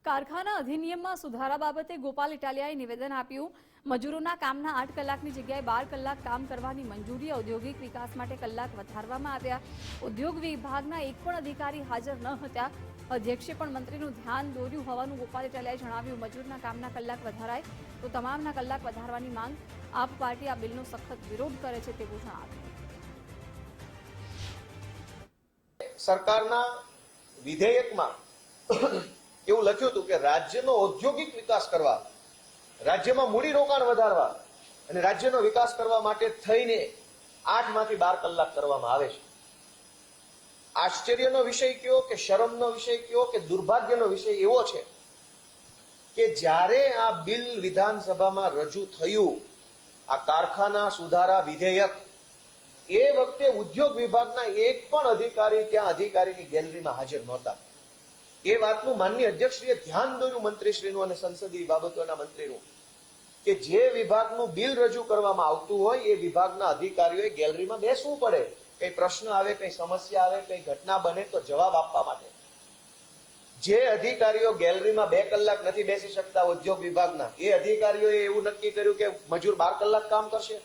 કારખાના અધિનિયમમાં સુધારા બાબતે ગોપાલ ઇટાલિયાએ નિવેદન આપ્યું। મજૂરોના કામના 8 કલાકની જગ્યાએ 12 કલાક કામ કરવાની મંજૂરી। ઔદ્યોગિક વિકાસ માટે કલાક વધારવામાં આવ્યા। ઉદ્યોગ વિભાગના એક પણ અધિકારી હાજર ન હતા। અધ્યક્ષે પણ મંત્રીનું ધ્યાન દોર્યું હોવાનું ગોપાલ ઇટાલિયાએ જણાવ્યું। મજૂરના કામના કલાક વધારાય તો તમામના કલાક વધારવાની માંગ। આપ પાર્ટી આ બિલનો સખત વિરોધ કરે છે તેવું જણાવ્યું। સરકારના વિધેયકમાં એવું લખ્યું હતું કે રાજ્યનો ઔદ્યોગિક વિકાસ કરવા, રાજ્યમાં મૂડીરોકાણ વધારવા અને રાજ્યનો વિકાસ કરવા માટે થઈને 8 માંથી 12 કલાક કરવામાં આવે છે। આશ્ચર્યનો વિષય કયો કે શરમનો વિષય કયો કે દુર્ભાગ્યનો વિષય એવો છે કે જ્યારે આ બિલ વિધાનસભામાં રજૂ થયું, આ કારખાના સુધારા વિધેયક, એ વખતે ઉદ્યોગ વિભાગના એક પણ અધિકારી ત્યાં અધિકારીની ગેલેરીમાં હાજર નહોતા। એ વાતનું માનનીય અધ્યક્ષશ્રીએ ધ્યાન દોર્યું મંત્રીશ્રીનું અને સંસદીય બાબતોના મંત્રીનું કે જે વિભાગનું બિલ રજૂ કરવામાં આવતું હોય એ વિભાગના અધિકારીઓએ ગેલેરીમાં બેસવું પડે। કઈ પ્રશ્ન આવે, કઈ સમસ્યા આવે, કઈ ઘટના બને તો જવાબ આપવા માટે। જે અધિકારીઓ ગેલેરીમાં 2 કલાક નથી બેસી શકતા ઉદ્યોગ વિભાગના, એ અધિકારીઓએ એવું નક્કી કર્યું કે મજૂર 12 કલાક કામ કરશે।